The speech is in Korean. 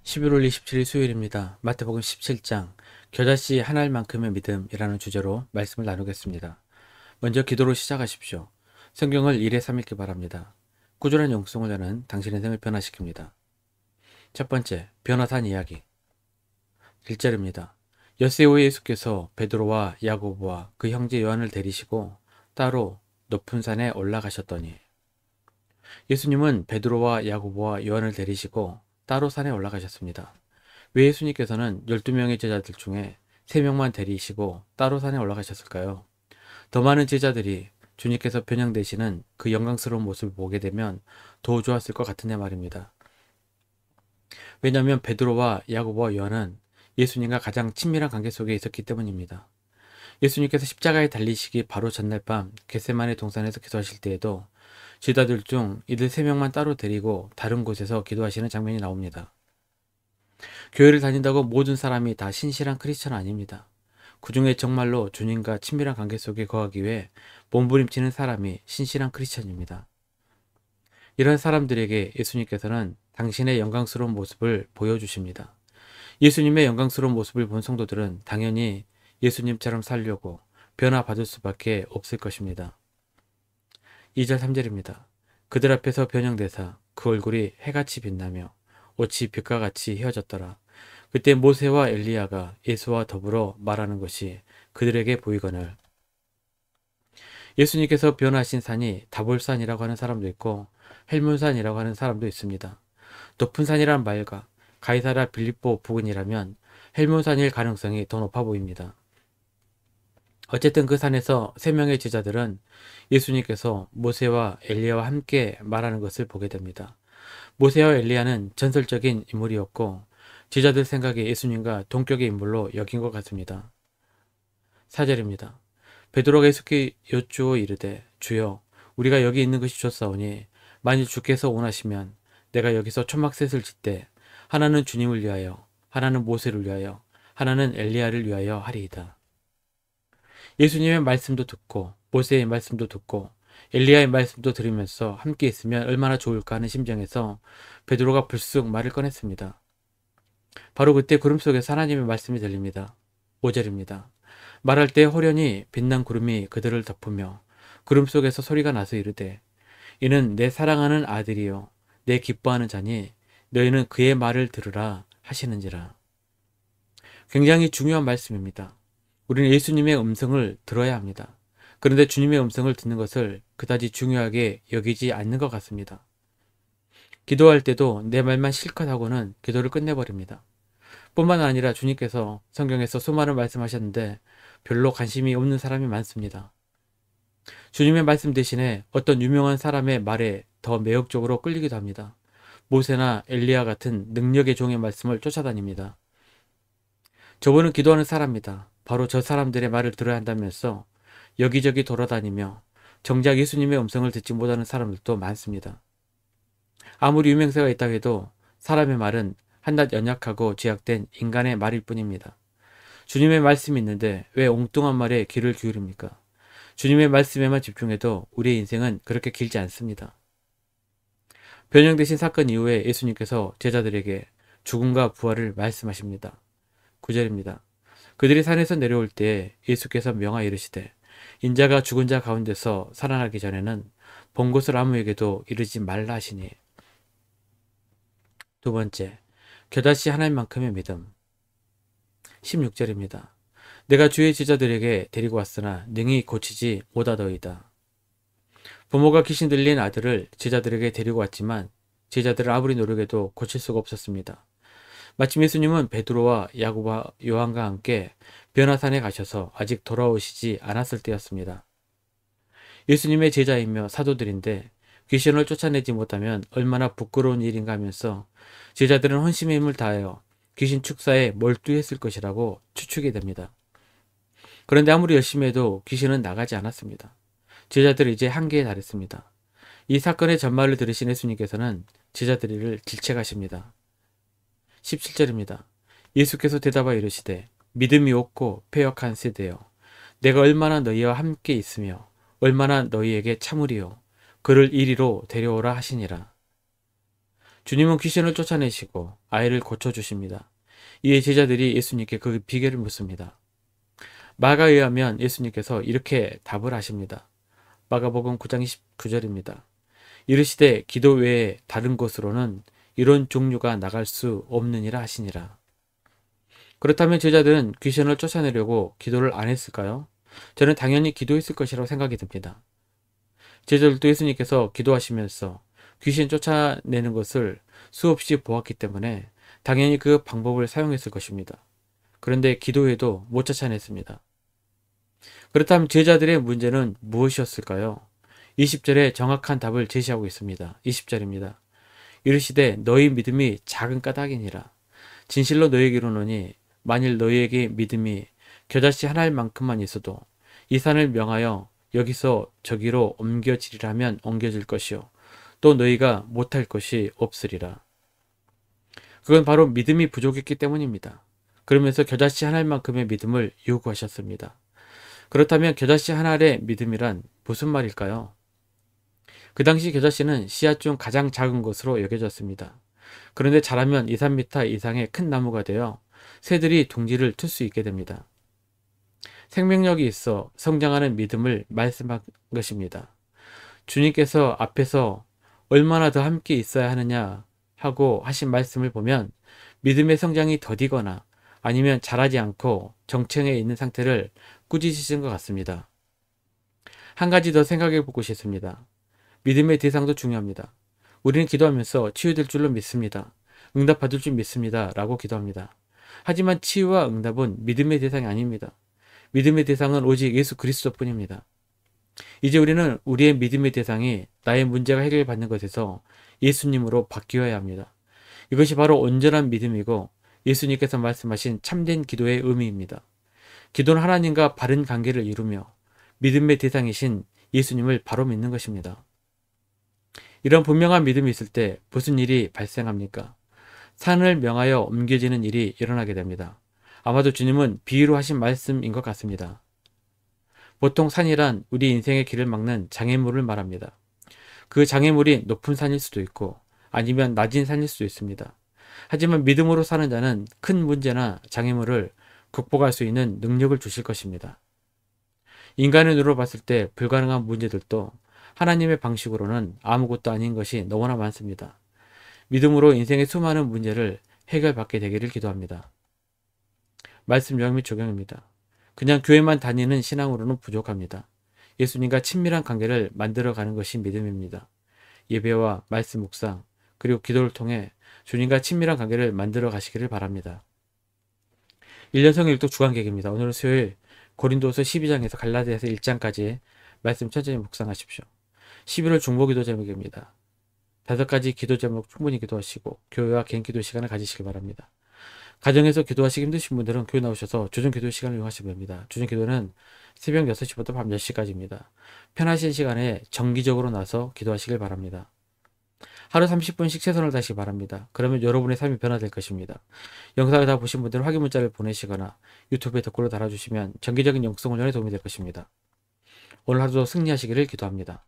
11월 27일 수요일입니다. 마태복음 17장 겨자씨 한 알만큼의 믿음이라는 주제로 말씀을 나누겠습니다. 먼저 기도로 시작하십시오. 성경을 일에 삼일기 바랍니다. 꾸준한 영성을 하는 당신의 생을 변화시킵니다. 첫 번째, 변화산 이야기. 1절입니다. 엿새 후에 예수께서 베드로와 야고보와 그 형제 요한을 데리시고 따로 높은 산에 올라가셨더니. 예수님은 베드로와 야고보와 요한을 데리시고 따로 산에 올라가셨습니다. 왜 예수님께서는 12명의 제자들 중에 3명만 데리시고 따로 산에 올라가셨을까요? 더 많은 제자들이 주님께서 변형되시는 그 영광스러운 모습을 보게 되면 더 좋았을 것 같은데 말입니다. 왜냐하면 베드로와 야고보와 요한은 예수님과 가장 친밀한 관계 속에 있었기 때문입니다. 예수님께서 십자가에 달리시기 바로 전날 밤 겟세마네 동산에서 기도하실 때에도 제자들 중 이들 3명만 따로 데리고 다른 곳에서 기도하시는 장면이 나옵니다. 교회를 다닌다고 모든 사람이 다 신실한 크리스천 아닙니다. 그 중에 정말로 주님과 친밀한 관계 속에 거하기 위해 몸부림치는 사람이 신실한 크리스천입니다. 이런 사람들에게 예수님께서는 당신의 영광스러운 모습을 보여주십니다. 예수님의 영광스러운 모습을 본 성도들은 당연히 예수님처럼 살려고 변화받을 수밖에 없을 것입니다. 2절 3절입니다. 그들 앞에서 변형되사 그 얼굴이 해같이 빛나며 옷이 빛과 같이 휘어졌더라. 그때 모세와 엘리야가 예수와 더불어 말하는 것이 그들에게 보이거늘. 예수님께서 변하신 산이 다볼산이라고 하는 사람도 있고 헬몬산이라고 하는 사람도 있습니다. 높은 산이란 말과 가이사라 빌립보 부근이라면 헬몬산일 가능성이 더 높아 보입니다. 어쨌든 그 산에서 3명의 제자들은 예수님께서 모세와 엘리야와 함께 말하는 것을 보게 됩니다. 모세와 엘리야는 전설적인 인물이었고 제자들 생각에 예수님과 동격의 인물로 여긴 것 같습니다. 4절입니다. 베드로가 예수께 여쭈어 이르되 주여 우리가 여기 있는 것이 좋사오니 만일 주께서 원하시면 내가 여기서 초막셋을 짓되 하나는 주님을 위하여 하나는 모세를 위하여 하나는 엘리야를 위하여 하리이다. 예수님의 말씀도 듣고 모세의 말씀도 듣고 엘리야의 말씀도 들으면서 함께 있으면 얼마나 좋을까 하는 심정에서 베드로가 불쑥 말을 꺼냈습니다. 바로 그때 구름 속에서 하나님의 말씀이 들립니다. 5절입니다. 말할 때 호련히 빛난 구름이 그들을 덮으며 구름 속에서 소리가 나서 이르되 이는 내 사랑하는 아들이요 내 기뻐하는 자니 너희는 그의 말을 들으라 하시는지라. 굉장히 중요한 말씀입니다. 우리는 예수님의 음성을 들어야 합니다. 그런데 주님의 음성을 듣는 것을 그다지 중요하게 여기지 않는 것 같습니다. 기도할 때도 내 말만 실컷 하고는 기도를 끝내버립니다. 뿐만 아니라 주님께서 성경에서 수많은 말씀하셨는데 별로 관심이 없는 사람이 많습니다. 주님의 말씀 대신에 어떤 유명한 사람의 말에 더 매혹적으로 끌리기도 합니다. 모세나 엘리야 같은 능력의 종의 말씀을 쫓아다닙니다. 저분은 기도하는 사람이다. 바로 저 사람들의 말을 들어야 한다면서 여기저기 돌아다니며 정작 예수님의 음성을 듣지 못하는 사람들도 많습니다. 아무리 유명세가 있다고 해도 사람의 말은 한낱 연약하고 제약된 인간의 말일 뿐입니다. 주님의 말씀이 있는데 왜 엉뚱한 말에 귀를 기울입니까? 주님의 말씀에만 집중해도 우리의 인생은 그렇게 길지 않습니다. 변형되신 사건 이후에 예수님께서 제자들에게 죽음과 부활을 말씀하십니다. 9절입니다. 그들이 산에서 내려올 때 예수께서 명하여 이르시되 인자가 죽은 자 가운데서 살아나기 전에는 본 것을 아무에게도 이르지 말라 하시니. 두 번째, 겨자씨 하나님만큼의 믿음. 16절입니다. 내가 주의 제자들에게 데리고 왔으나 능히 고치지 못하더이다. 부모가 귀신 들린 아들을 제자들에게 데리고 왔지만 제자들을 아무리 노력해도 고칠 수가 없었습니다. 마침 예수님은 베드로와 야고보와 요한과 함께 변화산에 가셔서 아직 돌아오시지 않았을 때였습니다. 예수님의 제자이며 사도들인데 귀신을 쫓아내지 못하면 얼마나 부끄러운 일인가 하면서 제자들은 헌신의 힘을 다하여 귀신 축사에 몰두했을 것이라고 추측이 됩니다. 그런데 아무리 열심히 해도 귀신은 나가지 않았습니다. 제자들은 이제 한계에 달했습니다. 이 사건의 전말을 들으신 예수님께서는 제자들을 질책하십니다. 17절입니다. 예수께서 대답하여 이르시되 믿음이 없고 패역한 세대여 내가 얼마나 너희와 함께 있으며 얼마나 너희에게 참으리요 그를 이리로 데려오라 하시니라. 주님은 귀신을 쫓아내시고 아이를 고쳐주십니다. 이에 제자들이 예수님께 그 비결을 묻습니다. 마가에 의하면 예수님께서 이렇게 답을 하십니다. 마가복음 9장 29절입니다. 이르시되 기도 외에 다른 곳으로는 이런 종류가 나갈 수 없느니라 하시니라. 그렇다면 제자들은 귀신을 쫓아내려고 기도를 안 했을까요? 저는 당연히 기도했을 것이라고 생각이 듭니다. 제자들도 예수님께서 기도하시면서 귀신 쫓아내는 것을 수없이 보았기 때문에 당연히 그 방법을 사용했을 것입니다. 그런데 기도해도 못 쫓아냈습니다. 그렇다면 제자들의 문제는 무엇이었을까요? 20절에 정확한 답을 제시하고 있습니다. 20절입니다. 이르시되 너희 믿음이 작은 까닭이니라. 진실로 너희에게 이르노니 만일 너희에게 믿음이 겨자씨 하나일 만큼만 있어도 이 산을 명하여 여기서 저기로 옮겨지리라면 옮겨질 것이요 또 너희가 못할 것이 없으리라. 그건 바로 믿음이 부족했기 때문입니다. 그러면서 겨자씨 하나일 만큼의 믿음을 요구하셨습니다. 그렇다면 겨자씨 하나의 믿음이란 무슨 말일까요? 그 당시 겨자씨는 씨앗 중 가장 작은 것으로 여겨졌습니다. 그런데 자라면 2, 3m 이상의 큰 나무가 되어 새들이 둥지를 틀 수 있게 됩니다. 생명력이 있어 성장하는 믿음을 말씀한 것입니다. 주님께서 앞에서 얼마나 더 함께 있어야 하느냐 하고 하신 말씀을 보면 믿음의 성장이 더디거나 아니면 자라지 않고 정체해 있는 상태를 꾸짖으신 것 같습니다. 한 가지 더 생각해 보고 싶습니다. 믿음의 대상도 중요합니다. 우리는 기도하면서 치유될 줄로 믿습니다. 응답받을 줄 믿습니다. 라고 기도합니다. 하지만 치유와 응답은 믿음의 대상이 아닙니다. 믿음의 대상은 오직 예수 그리스도뿐입니다. 이제 우리는 우리의 믿음의 대상이 나의 문제가 해결받는 것에서 예수님으로 바뀌어야 합니다. 이것이 바로 온전한 믿음이고 예수님께서 말씀하신 참된 기도의 의미입니다. 기도는 하나님과 바른 관계를 이루며 믿음의 대상이신 예수님을 바로 믿는 것입니다. 이런 분명한 믿음이 있을 때 무슨 일이 발생합니까? 산을 명하여 옮겨지는 일이 일어나게 됩니다. 아마도 주님은 비유로 하신 말씀인 것 같습니다. 보통 산이란 우리 인생의 길을 막는 장애물을 말합니다. 그 장애물이 높은 산일 수도 있고 아니면 낮은 산일 수도 있습니다. 하지만 믿음으로 사는 자는 큰 문제나 장애물을 극복할 수 있는 능력을 주실 것입니다. 인간의 눈으로 봤을 때 불가능한 문제들도 하나님의 방식으로는 아무것도 아닌 것이 너무나 많습니다. 믿음으로 인생의 수많은 문제를 해결받게 되기를 기도합니다. 말씀 요약 및 적용입니다. 그냥 교회만 다니는 신앙으로는 부족합니다. 예수님과 친밀한 관계를 만들어가는 것이 믿음입니다. 예배와 말씀 묵상 그리고 기도를 통해 주님과 친밀한 관계를 만들어 가시기를 바랍니다. 1년 성경 읽독 주간계획입니다. 오늘은 수요일 고린도서 12장에서 갈라디아서 1장까지 말씀 천천히 묵상하십시오. 11월 중보기도 제목입니다. 5가지 기도 제목 충분히 기도하시고 교회와 개인 기도 시간을 가지시기 바랍니다. 가정에서 기도하시기 힘드신 분들은 교회 나오셔서 조정 기도 시간을 이용하시면 됩니다. 조정 기도는 새벽 6시부터 밤 10시까지입니다. 편하신 시간에 정기적으로 나서 기도하시길 바랍니다. 하루 30분씩 최선을 다하시기 바랍니다. 그러면 여러분의 삶이 변화될 것입니다. 영상을 다 보신 분들은 확인 문자를 보내시거나 유튜브에 댓글로 달아주시면 정기적인 영성 훈련에 도움이 될 것입니다. 오늘 하루도 승리하시기를 기도합니다.